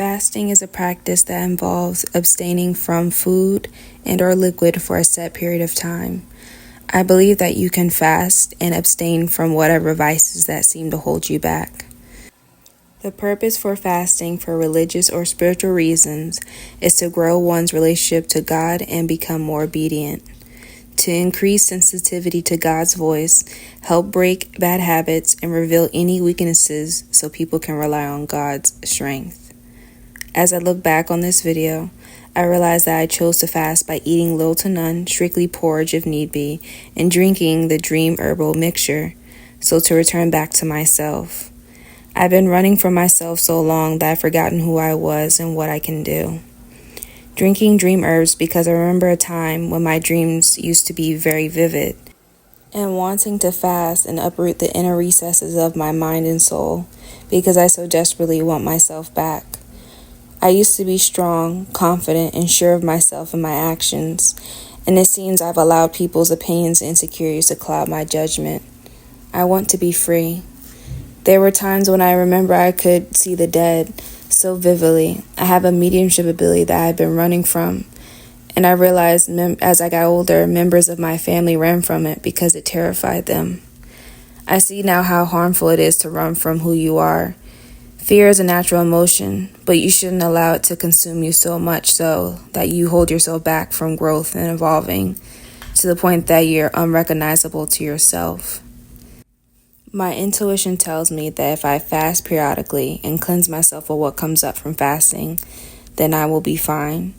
Fasting is a practice that involves abstaining from food and or liquid for a set period of time. I believe that you can fast and abstain from whatever vices that seem to hold you back. The purpose for fasting for religious or spiritual reasons is to grow one's relationship to God and become more obedient, to increase sensitivity to God's voice, help break bad habits, and reveal any weaknesses so people can rely on God's strength. As I look back on this video, I realized that I chose to fast by eating little to none, strictly porridge if need be, and drinking the Dream Herbal Mixture, so to return back to myself. I've been running from myself so long that I've forgotten who I was and what I can do. Drinking Dream Herbs because I remember a time when my dreams used to be very vivid, and wanting to fast and uproot the inner recesses of my mind and soul because I so desperately want myself back. I used to be strong, confident, and sure of myself and my actions, and it seems I've allowed people's opinions and insecurities to cloud my judgment. I want to be free. There were times when I remember I could see the dead so vividly. I have a mediumship ability that I've been running from, and I realized as I got older, members of my family ran from it because it terrified them. I see now how harmful it is to run from who you are. Fear is a natural emotion, but you shouldn't allow it to consume you so much so that you hold yourself back from growth and evolving to the point that you're unrecognizable to yourself. My intuition tells me that if I fast periodically and cleanse myself of what comes up from fasting, then I will be fine.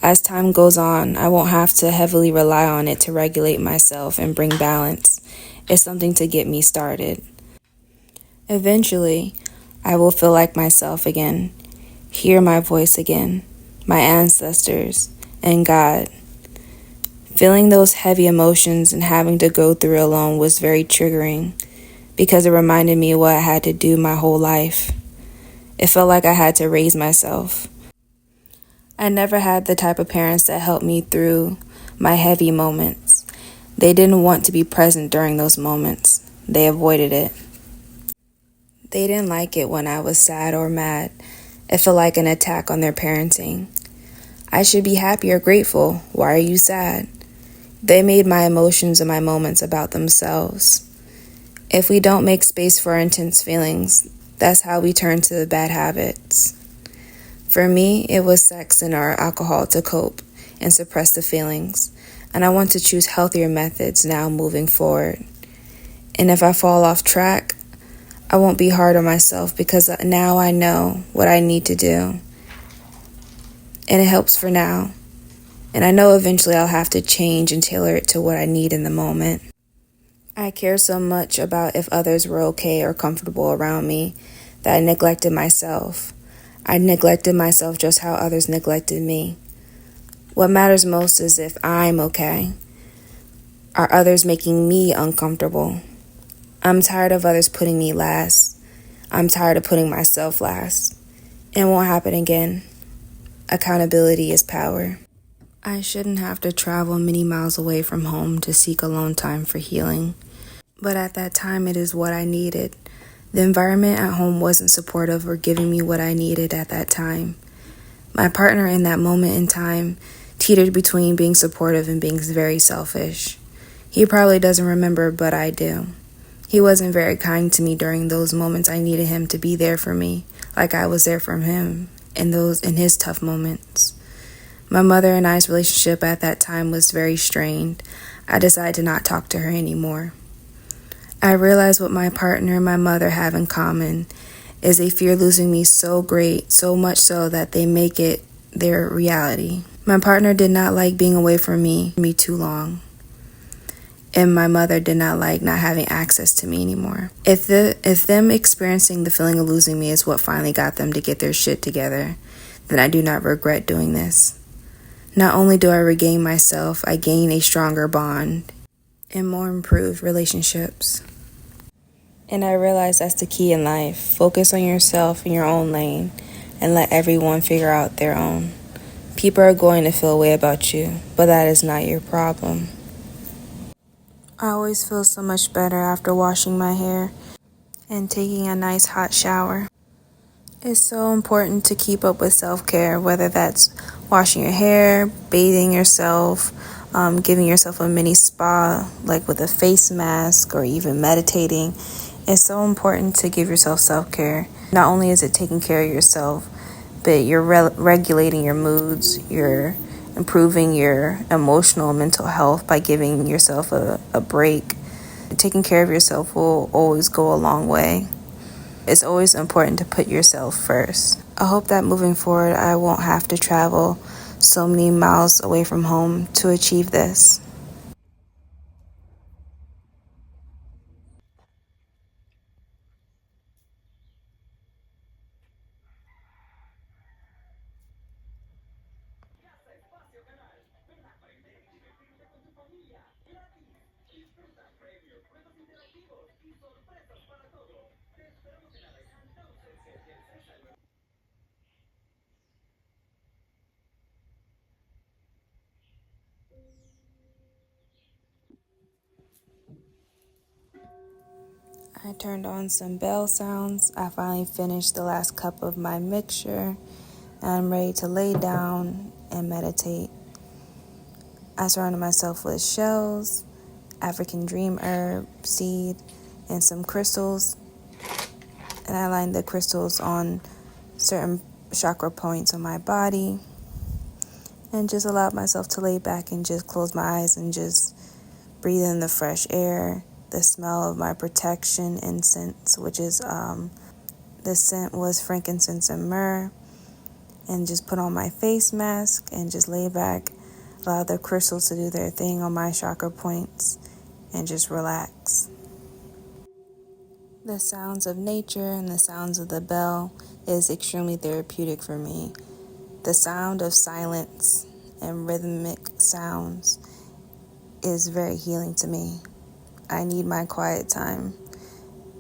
As time goes on, I won't have to heavily rely on it to regulate myself and bring balance. It's something to get me started. Eventually, I will feel like myself again, hear my voice again, my ancestors, and God. Feeling those heavy emotions and having to go through it alone was very triggering because it reminded me of what I had to do my whole life. It felt like I had to raise myself. I never had the type of parents that helped me through my heavy moments. They didn't want to be present during those moments. They avoided it. They didn't like it when I was sad or mad. It felt like an attack on their parenting. I should be happy or grateful. Why are you sad? They made my emotions and my moments about themselves. If we don't make space for our intense feelings, that's how we turn to the bad habits. For me, it was sex and or alcohol to cope and suppress the feelings, and I want to choose healthier methods now moving forward. And if I fall off track, I won't be hard on myself because now I know what I need to do. And it helps for now. And I know eventually I'll have to change and tailor it to what I need in the moment. I care so much about if others were okay or comfortable around me that I neglected myself. I neglected myself just how others neglected me. What matters most is if I'm okay. Are others making me uncomfortable? I'm tired of others putting me last. I'm tired of putting myself last. It won't happen again. Accountability is power. I shouldn't have to travel many miles away from home to seek alone time for healing. But at that time, it is what I needed. The environment at home wasn't supportive or giving me what I needed at that time. My partner in that moment in time teetered between being supportive and being very selfish. He probably doesn't remember, but I do. He wasn't very kind to me during those moments I needed him to be there for me, like I was there for him in his tough moments. My mother and I's relationship at that time was very strained. I decided to not talk to her anymore. I realized what my partner and my mother have in common is they fear losing me so great, so much so that they make it their reality. My partner did not like being away from me too long. And my mother did not like not having access to me anymore. If them experiencing the feeling of losing me is what finally got them to get their shit together, then I do not regret doing this. Not only do I regain myself, I gain a stronger bond and more improved relationships. And I realize that's the key in life. Focus on yourself in your own lane and let everyone figure out their own. People are going to feel a way about you, but that is not your problem. I always feel so much better after washing my hair and taking a nice hot shower. It's so important to keep up with self-care, whether that's washing your hair, bathing yourself, giving yourself a mini spa, like with a face mask, or even meditating. It's so important to give yourself self-care. Not only is it taking care of yourself, but you're regulating your moods, you're improving your emotional and mental health by giving yourself a break. Taking care of yourself will always go a long way. It's always important to put yourself first. I hope that moving forward, I won't have to travel so many miles away from home to achieve this. I turned on some bell sounds. I finally finished the last cup of my mixture, and I'm ready to lay down and meditate. I surrounded myself with shells, African dream herb seed, and some crystals, and I lined the crystals on certain chakra points on my body, and just allowed myself to lay back and just close my eyes and just breathe in the fresh air, the smell of my protection incense, which is the scent was frankincense and myrrh, and just put on my face mask and just lay back, allow the crystals to do their thing on my chakra points, and just relax. The sounds of nature and the sounds of the bell is extremely therapeutic for me. The sound of silence and rhythmic sounds is very healing to me. I need my quiet time.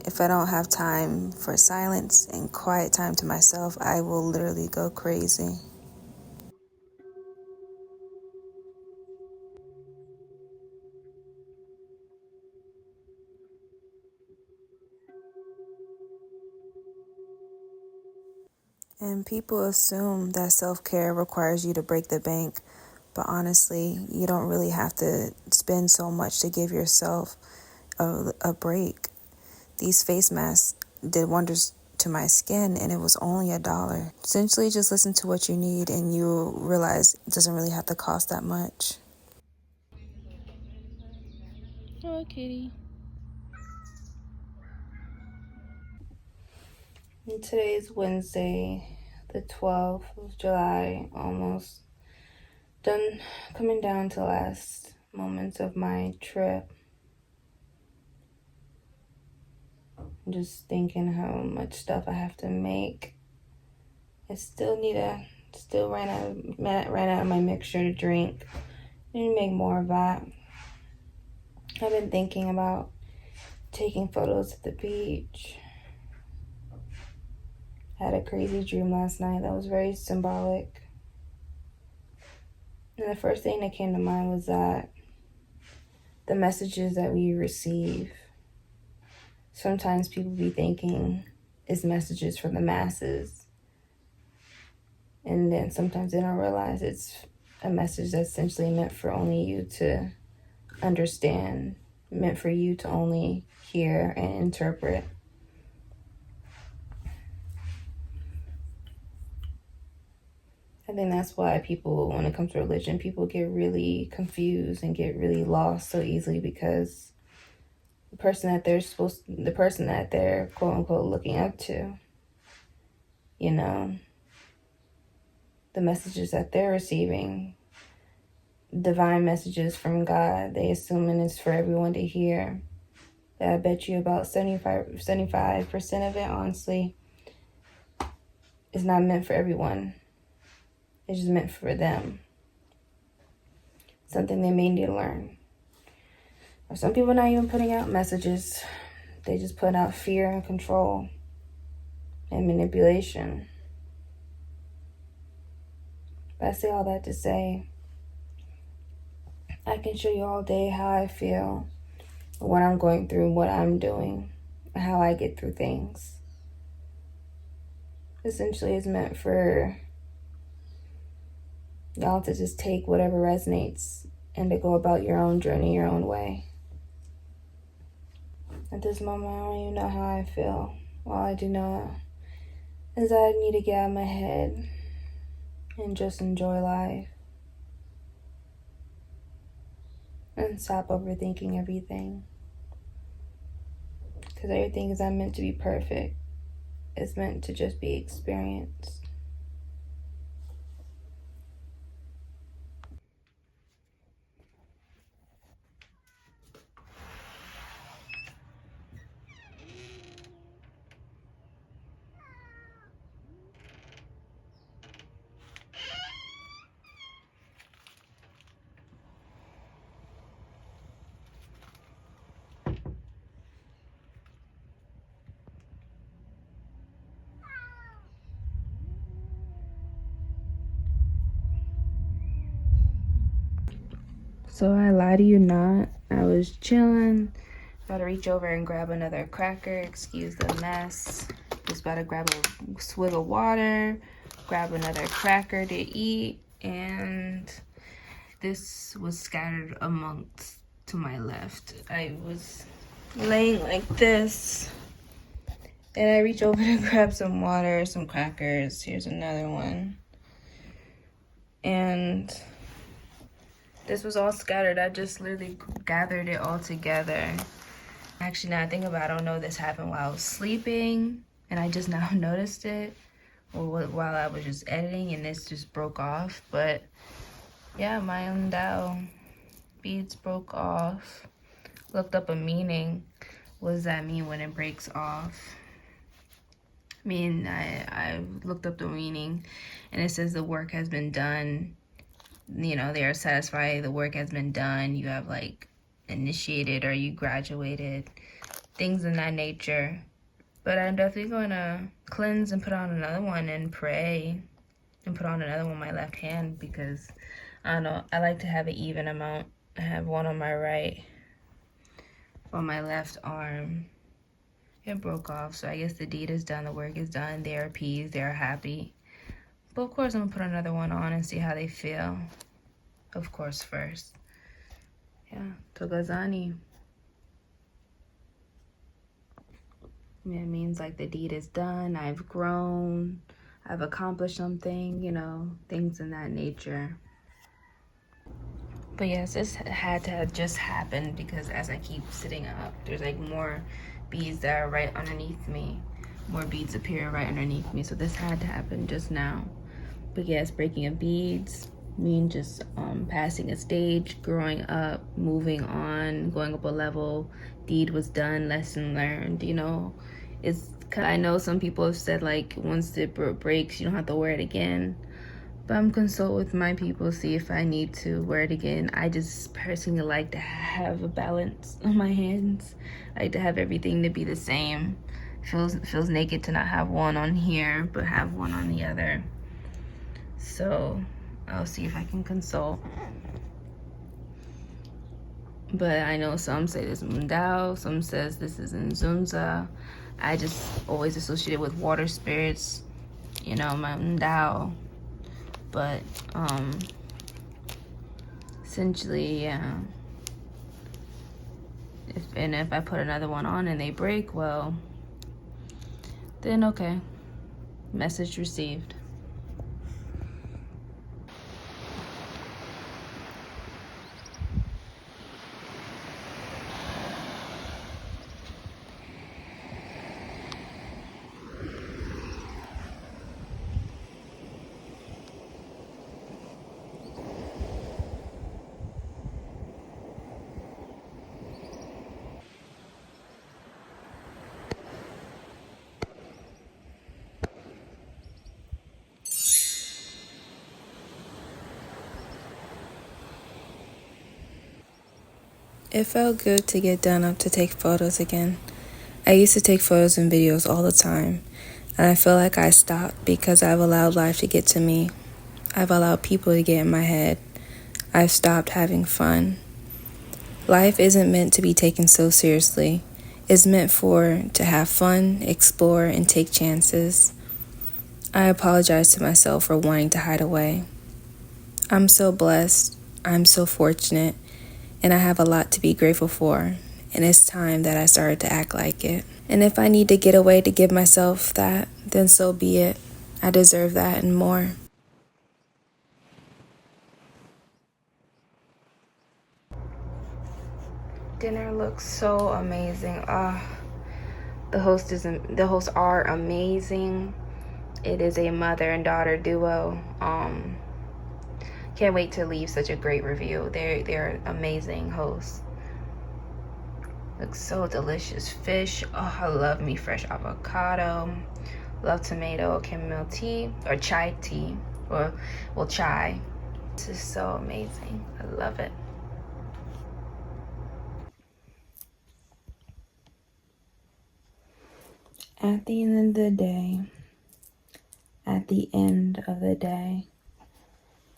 If I don't have time for silence and quiet time to myself, I will literally go crazy. And people assume that self-care requires you to break the bank, but honestly, you don't really have to spend so much to give yourself a break. These face masks did wonders to my skin, and it was only $1. Essentially, just listen to what you need, and you'll realize it doesn't really have to cost that much. Hello, kitty. And today is Wednesday, the 12th of July, almost done coming down to last moments of my trip. I'm just thinking how much stuff I have to make. I still ran out of my mixture to drink. I need to make more of that. I've been thinking about taking photos at the beach. I had a crazy dream last night that was very symbolic. And the first thing that came to mind was that the messages that we receive, sometimes people be thinking is messages for the masses. And then sometimes they don't realize it's a message that's essentially meant for only you to understand, meant for you to only hear and interpret. I think that's why people, when it comes to religion, people get really confused and get really lost so easily, because the person that they're quote unquote looking up to, you know, the messages that they're receiving, divine messages from God, they assuming it's for everyone to hear. I bet you about 75% of it, honestly, is not meant for everyone. It's just meant for them. Something they may need to learn. Or some people are not even putting out messages. They just put out fear and control and manipulation. But I say all that to say, I can show you all day how I feel, what I'm going through, what I'm doing, how I get through things. essentially is meant for y'all to just take whatever resonates and to go about your own journey your own way. At this moment, I don't even know how I feel. All I do know is that I need to get out of my head and just enjoy life and stop overthinking everything. Because everything is not meant to be perfect. It's meant to just be experienced. So I lie to you not. I was chilling, about to reach over and grab another cracker. Excuse the mess. Just about to grab a swig of water, grab another cracker to eat, and this was scattered amongst to my left. I was laying like this, and I reach over to grab some water, some crackers. Here's another one. And this was all scattered. I just literally gathered it all together. Actually, now I think about it, I don't know if this happened while I was sleeping and I just now noticed it, or while I was just editing and this just broke off. But yeah, my Ndao beads broke off. Looked up a meaning. What does that mean when it breaks off? I looked up the meaning and it says the work has been done. You know, they are satisfied, the work has been done, you have like initiated or you graduated, things in that nature. But I'm definitely going to cleanse and put on another one and pray and put on another one on my left hand, because I don't know, I like to have an even amount. I have one on my right, on my left arm. It broke off, so I guess the deed is done, the work is done, they are appeased, they are happy. But of course I'm gonna put another one on and see how they feel. Of course first. Yeah, Togazani. It means like the deed is done, I've grown, I've accomplished something, you know, things in that nature. But yes, this had to have just happened because as I keep sitting up, there's like more beads that are right underneath me. More beads appear right underneath me. So this had to happen just now. But yes, breaking of beads mean just passing a stage, growing up, moving on, going up a level. Deed was done, lesson learned, you know. I know some people have said like once it breaks, you don't have to wear it again. But I'm consult with my people, see if I need to wear it again. I just personally like to have a balance on my hands. I like to have everything to be the same. Feels naked to not have one on here, but have one on the other. So I'll see if I can consult. But I know some say this is Mundao, some says this is Nzunza. I just always associate it with water spirits, you know, my Mundao. But essentially, yeah. If I put another one on and they break, well, then okay. Message received. It felt good to get done up to take photos again. I used to take photos and videos all the time, and I feel like I stopped because I've allowed life to get to me. I've allowed people to get in my head. I've stopped having fun. Life isn't meant to be taken so seriously. It's meant to have fun, explore, and take chances. I apologize to myself for wanting to hide away. I'm so blessed, I'm so fortunate, and I have a lot to be grateful for, and it's time that I started to act like it. And if I need to get away to give myself that, then so be it. I deserve that and more. Dinner looks so amazing. The hosts are amazing. It is a mother and daughter duo. Can't wait to leave such a great review. They're amazing hosts. Looks so delicious. Fish. Oh, I love me fresh avocado. Love tomato, chamomile tea, or chai tea, or well, chai. This is so amazing. I love it. At the end of the day,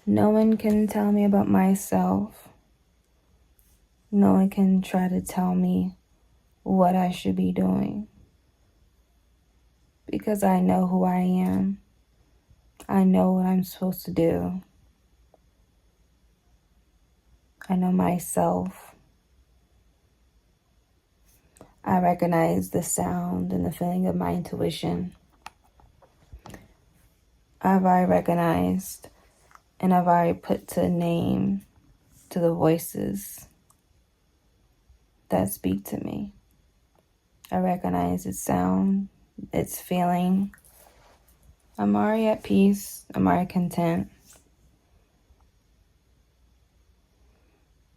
no one can tell me about myself. No one can try to tell me what I should be doing. Because I know who I am. I know what I'm supposed to do. I know myself. I recognize the sound and the feeling of my intuition. I've already recognized and I've already put to name to the voices that speak to me. I recognize its sound, its feeling. I'm already at peace. I'm already content.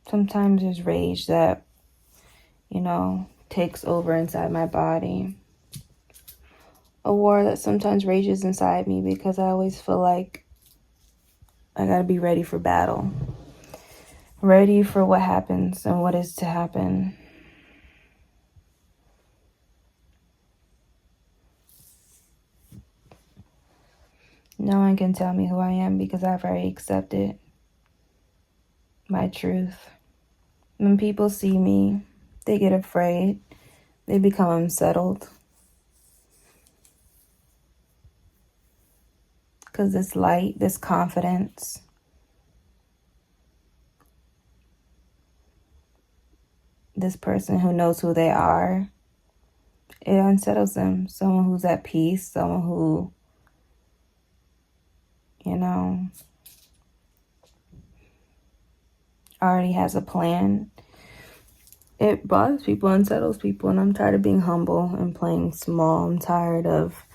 Sometimes there's rage that, takes over inside my body. A war that sometimes rages inside me because I always feel like I gotta be ready for battle. Ready for what happens and what is to happen. No one can tell me who I am because I've already accepted my truth. When people see me, they get afraid. They become unsettled. Because this light, this confidence, this person who knows who they are, it unsettles them. Someone who's at peace, someone who, already has a plan. It bothers people, unsettles people, and I'm tired of being humble and playing small. I'm tired of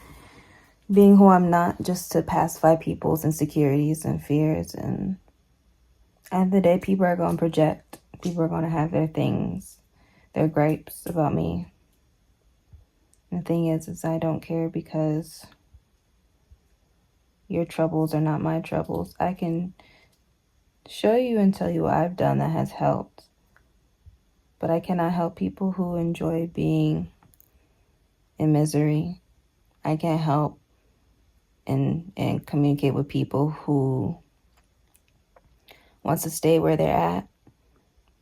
being who I'm not just to pacify people's insecurities and fears. And at the end of the day, people are going to project. People are going to have their things, their gripes about me. And the thing is I don't care because your troubles are not my troubles. I can show you and tell you what I've done that has helped. But I cannot help people who enjoy being in misery. I can't help and communicate with people who wants to stay where they're at.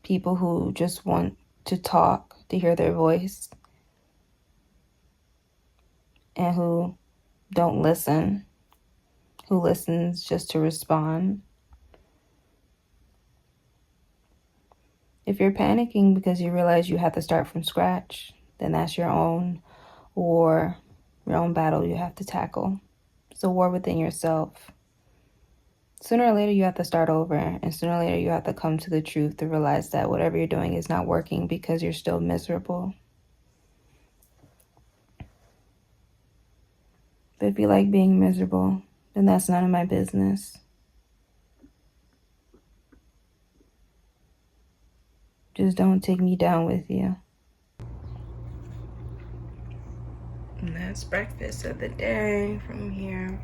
People who just want to talk, to hear their voice. And who don't listen. Who listens just to respond. If you're panicking because you realize you have to start from scratch, then that's your own war, your own battle you have to tackle. It's a war within yourself. Sooner or later you have to start over, and sooner or later you have to come to the truth to realize that whatever you're doing is not working because you're still miserable. But if you like being miserable, then that's none of my business. Just don't take me down with you. And that's breakfast of the day from here.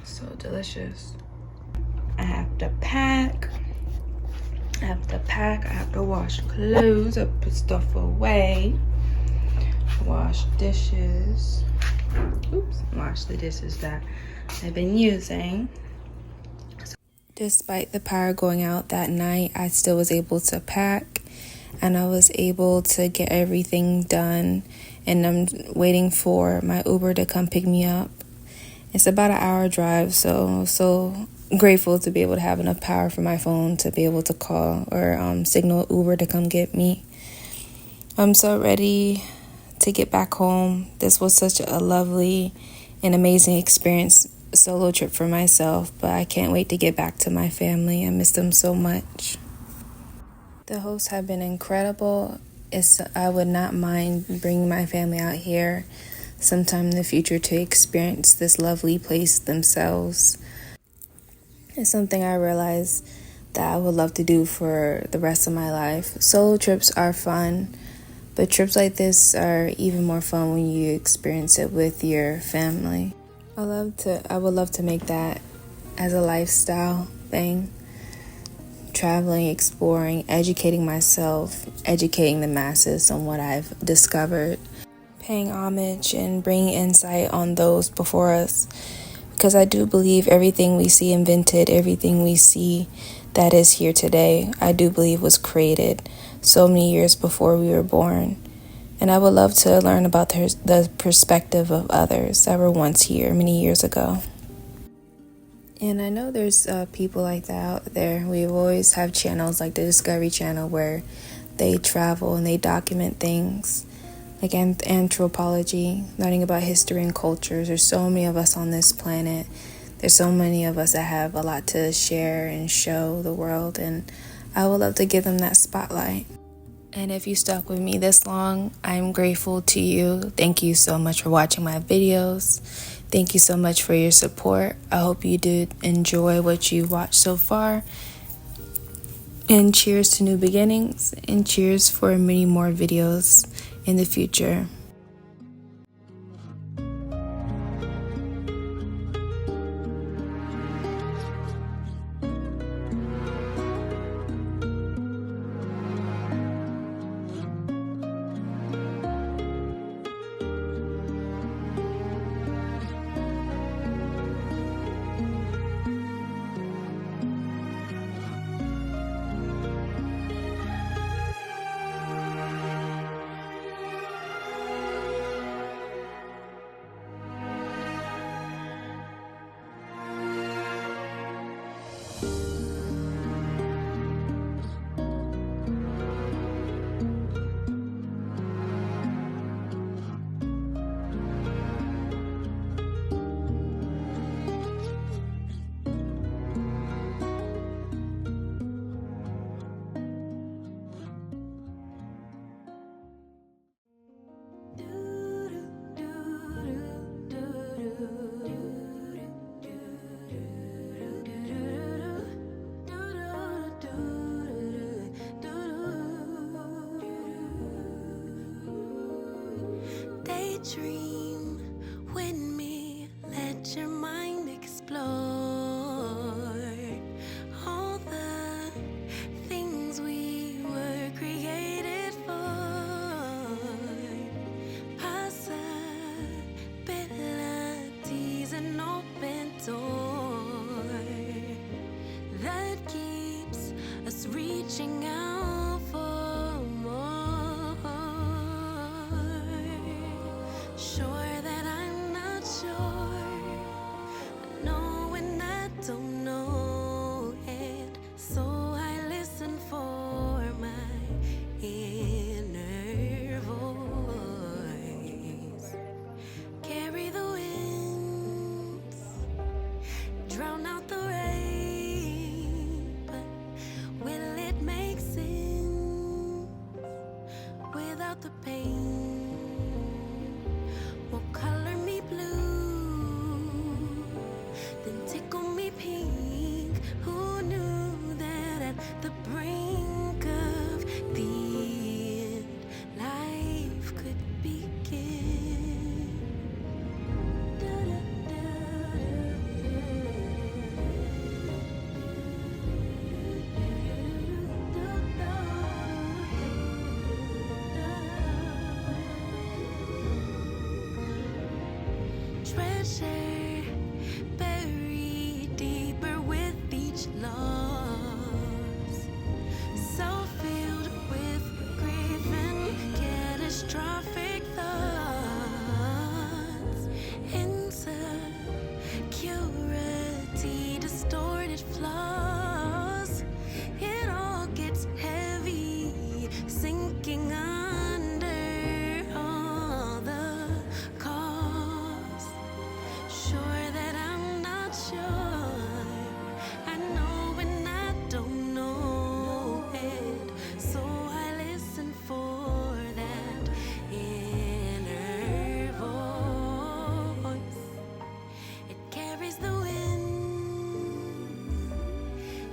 So delicious. I have to pack. I have to wash clothes. I put stuff away. Wash dishes. Wash the dishes that I've been using. Despite the power going out that night, I still was able to pack. and I was able to get everything done, and I'm waiting for my Uber to come pick me up. It's about an hour drive, so grateful to be able to have enough power for my phone to be able to call or signal Uber to come get me. I'm so ready to get back home. This was such a lovely and amazing experience, solo trip for myself, but I can't wait to get back to my family. I miss them so much. The hosts have been incredible. I would not mind bringing my family out here sometime in the future to experience this lovely place themselves. It's something I realize that I would love to do for the rest of my life. Solo trips are fun, but trips like this are even more fun when you experience it with your family. I would love to make that as a lifestyle thing. Traveling, exploring, educating myself, educating the masses on what I've discovered, paying homage and bringing insight on those before us. Because I do believe everything we see invented, everything we see that is here today, I do believe was created so many years before we were born. And I would love to learn about the perspective of others that were once here many years ago. And I know there's people like that out there. We always have channels like the Discovery Channel where they travel and they document things, like anthropology, learning about history and cultures. There's so many of us on this planet. There's so many of us that have a lot to share and show the world, and I would love to give them that spotlight. And if you stuck with me this long, I'm grateful to you. Thank you so much for watching my videos. Thank you so much for your support. I hope you did enjoy what you watched so far. And cheers to new beginnings, and cheers for many more videos in the future. Dream with me, let your mind explore all the things we were created for. Possibilities, an open door that keeps us reaching out for more. Sure that I'm not sure, I know and I don't know it, so I listen for my inner voice. Carry the winds, drown out the rain, but will it make sense without the pain? Color me blue, then tickle me pink. Who knew that at the brink of the end, life could begin?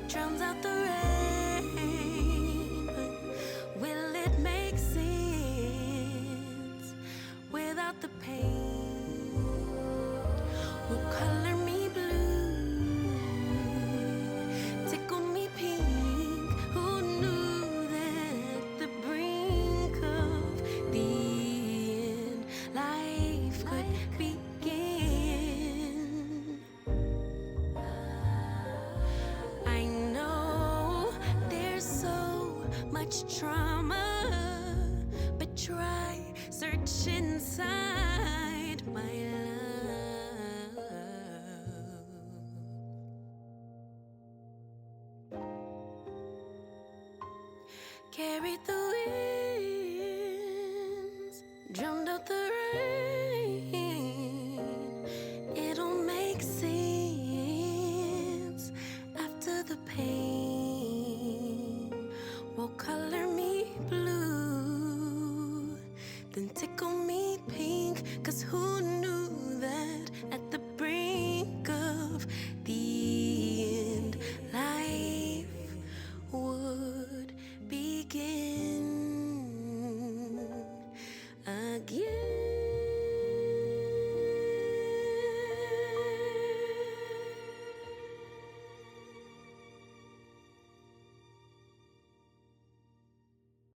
drowns out the rain. But will it make sense without the pain? Will color me blue, tickle me pink? Who knew that the brink of the end life could begin? I know there's so much trauma, but try search inside.